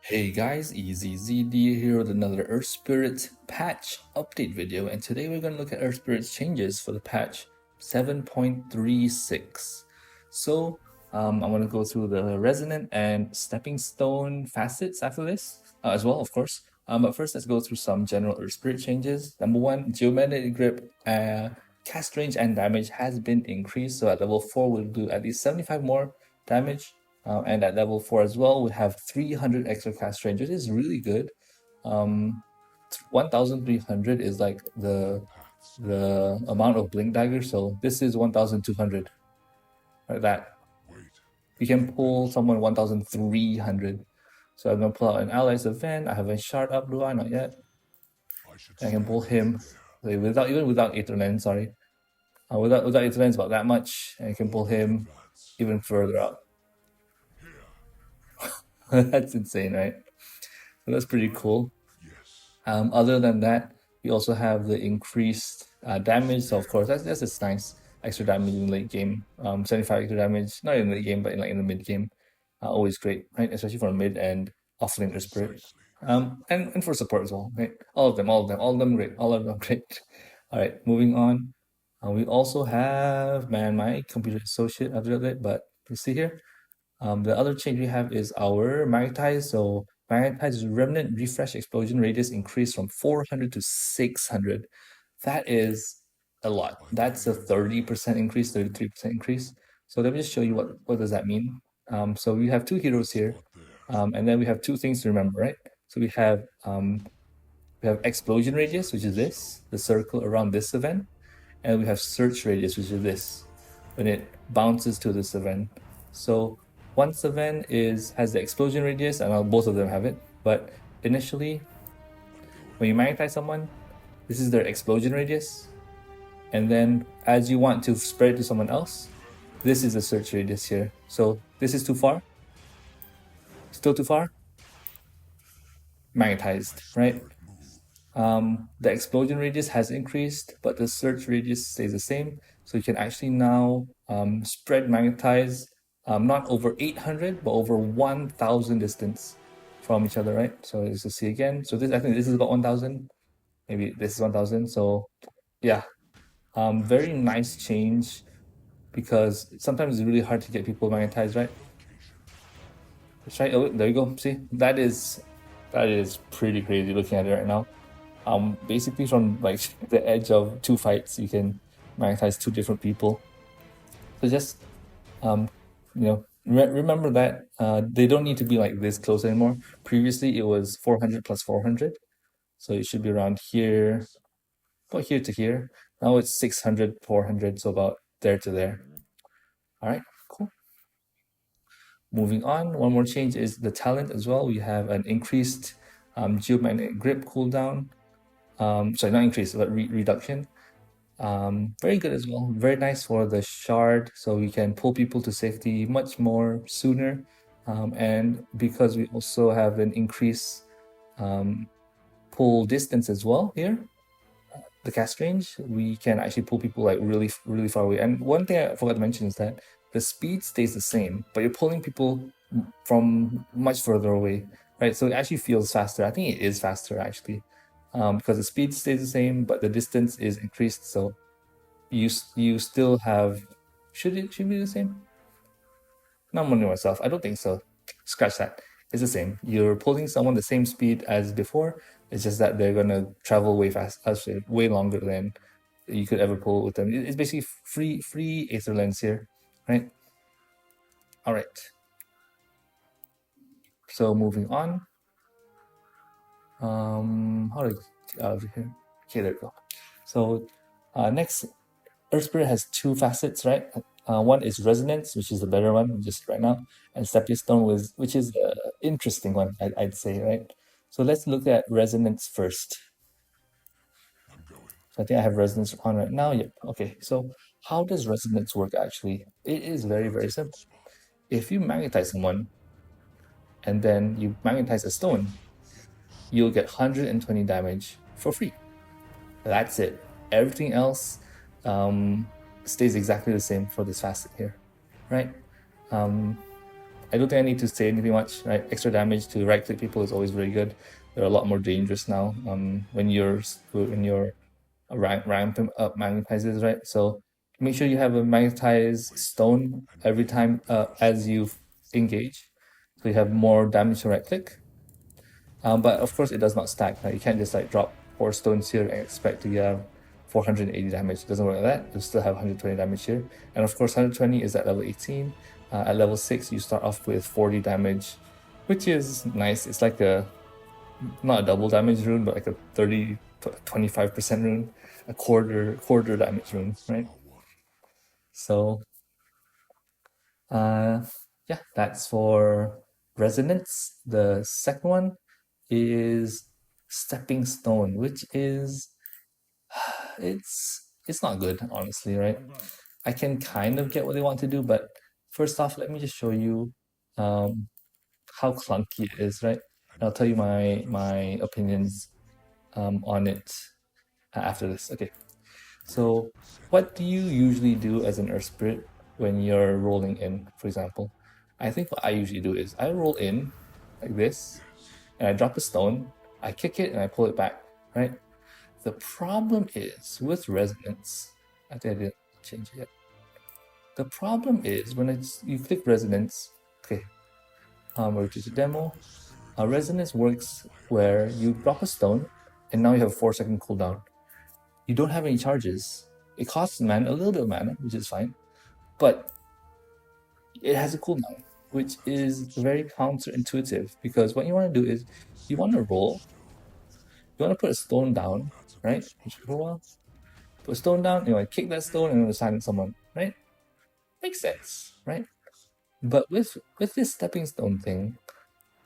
Hey guys, Easy.zd here with another Earth Spirit patch update video, and today we're going to look at Earth Spirit's changes for the patch 7.36. So I'm going to go through the resonant and stepping stone facets after this as well, of course. But first, let's go through some general Earth Spirit changes. Number one, geomagnetic grip, cast range and damage has been increased. So at level 4, we'll do at least 75 more damage. And at level 4 as well, we have 300 extra cast range, which is really good. 1,300 is like the amount of blink dagger, so this is 1,200. Like that. You can pull someone 1,300. So I'm gonna pull out an allies event. I haven't shard up, do I? Not yet. And I can pull him without Aetherland, sorry. Without Aetherland, it's about that much. And I can pull him even further out. That's insane, right? So that's pretty cool. Other than that, we also have the increased damage. So of course, that's just nice. Extra damage in late game. 75 extra damage, not in the late game, but in the mid game. Always great, right? Especially for mid and offlaner spirit. And for support as well, right? All of them great. All of them great. All right, moving on. We also have, man, my computer is so shit after that, but you see here. The other change we have is our magnetize. So magnetize remnant refresh explosion radius increased from 400 to 600. That is a lot. That's a 30% increase, 33% increase. So let me just show you what does that mean. So we have two heroes here, and then we have two things to remember, right? So we have explosion radius, which is this, the circle around this event, and we have search radius, which is this, when it bounces to this event. So once event has the explosion radius, and both of them have it, but initially, when you magnetize someone, this is their explosion radius, and then as you want to spread it to someone else, this is the search radius here. So this is too far, still too far, magnetized, right? The explosion radius has increased, but the search radius stays the same. So you can actually now spread magnetize not over 800, but over 1,000 distance from each other, right? So as you see again, so I think this is about 1,000. Maybe this is 1,000. So yeah, very nice change, because sometimes it's really hard to get people magnetized, right? Let's try. Oh, there you go. See, that is pretty crazy looking at it right now. Basically from like the edge of two fights, you can magnetize two different people. So just remember that they don't need to be like this close anymore. Previously it was 400 plus 400, so it should be around here, about here to here. Now it's 600 400, so about there to there. All right, cool. Moving on, one more change is the talent as well. We have an increased geomagnetic grip cooldown. Sorry, not increase, but reduction. Very good as well. Very nice for the shard, so we can pull people to safety much more sooner. And because we also have an increased pull distance as well here, the cast range, we can actually pull people like really, really far away. And one thing I forgot to mention is that the speed stays the same, but you're pulling people from much further away, right? So it actually feels faster. I think it is faster actually, because the speed stays the same, but the distance is increased. So you still have, should it be the same? Not wondering myself. I don't think so. Scratch that. It's the same. You're pulling someone the same speed as before. It's just that they're gonna travel way way longer than you could ever pull with them. It's basically free Aether Lens here, right? All right. So moving on. How do I get out of here? Okay, there we go. So next, Earth Spirit has two facets, right? One is resonance, which is the better one just right now, and stepping stone which is the interesting one, I'd say, right? So let's look at resonance first. So I think I have resonance on right now. Yep. Okay. So how does resonance work actually? It is very, very simple. If you magnetize someone and then you magnetize a stone, you'll get 120 damage for free. That's it. Everything else stays exactly the same for this facet here, right? I don't think I need to say anything much, right? Extra damage to right-click people is always very good. They're a lot more dangerous now when you're ramp up magnetizes, right? So make sure you have a magnetized stone every time as you engage, so you have more damage to right-click. But of course, it does not stack. Right? You can't just like drop 4 stones here and expect to get 480 damage. It doesn't work like that. You'll still have 120 damage here. And of course, 120 is at level 18. At level 6, you start off with 40 damage, which is nice. It's like not a double damage rune, but like a 30, 25% rune, a quarter damage rune, right? So, yeah, that's for resonance. The second one is stepping stone, which is it's not good, honestly, right? I can kind of get what they want to do, but first off, let me just show you how clunky it is, right? And I'll tell you my opinions on it after this. Okay, so what do you usually do as an Earth Spirit when you're rolling in, for example? I think what I usually do is I roll in like this, and I drop a stone, I kick it, and I pull it back, right? The problem is with resonance, I think I didn't change it yet. The problem is when you click resonance, okay, we'll do the demo. Resonance works where you drop a stone, and now you have a 4-second cooldown. You don't have any charges. It costs a little bit of mana, which is fine, but it has a cooldown, which is very counterintuitive, because what you want to do is you want to roll, you want to put a stone down, right? For a while, put a stone down, you want to kick that stone and you want to silence someone, right? Makes sense, right? But with this stepping stone thing,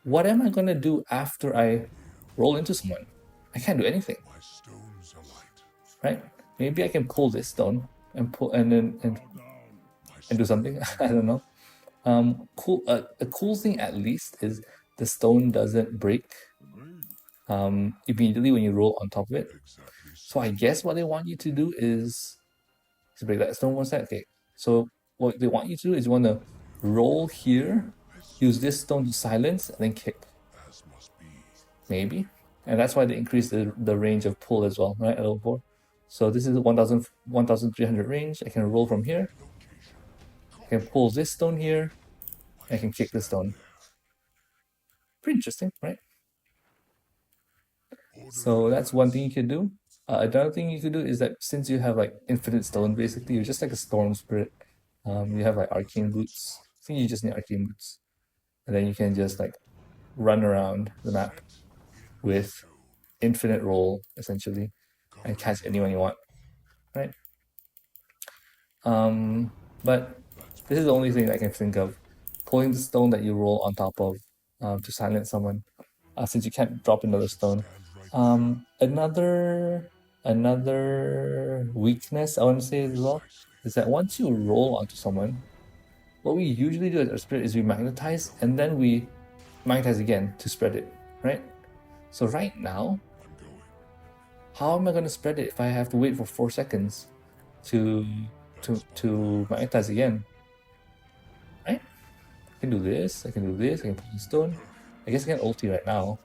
what am I going to do after I roll into someone? I can't do anything, right? Maybe I can pull this stone and pull and do something. I don't know. A cool thing at least is the stone doesn't break immediately when you roll on top of it. So I guess what they want you to do is to break that stone one side. Okay, so what they want you to do is you want to roll here, use this stone to silence, and then kick. Maybe. And that's why they increase the range of pull as well, right? At level 4. So this is 1,300 range. I can roll from here. I can pull this stone here. I can kick this stone. Pretty interesting, right? So that's one thing you can do. Another thing you could do is that since you have like infinite stone, basically, you're just like a storm spirit. You have like arcane boots. I think you just need arcane boots. And then you can just like run around the map with infinite roll, essentially, and catch anyone you want, right? But this is the only thing I can think of. Pulling the stone that you roll on top of to silence someone, since you can't drop another stone. Another weakness I want to say as well is that once you roll onto someone, what we usually do as our spirit is we magnetize and then we magnetize again to spread it, right? So right now, how am I going to spread it if I have to wait for 4 seconds to magnetize again, right? I can do this, I can do this, I can put the stone. I guess I can ulti right now.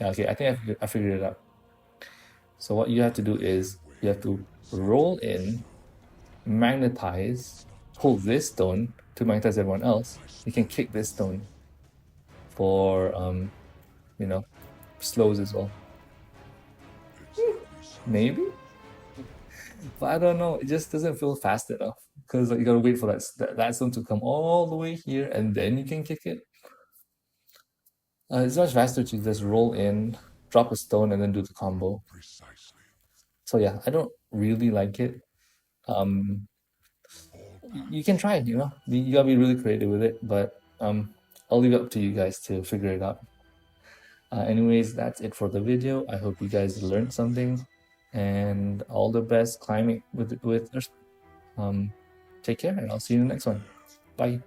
Yeah, okay, I think I figured it out. So what you have to do is you have to roll in, magnetize, pull this stone to magnetize everyone else. You can kick this stone for you know, slows as well. Maybe, but I don't know. It just doesn't feel fast enough because like, you gotta wait for that stone to come all the way here and then you can kick it. It's much faster to just roll in, drop a stone, and then do the combo. So yeah, I don't really like it. You can try it, you know. You gotta be really creative with it, but I'll leave it up to you guys to figure it out. Anyways, that's it for the video. I hope you guys learned something, and all the best climbing with Take care, and I'll see you in the next one. Bye.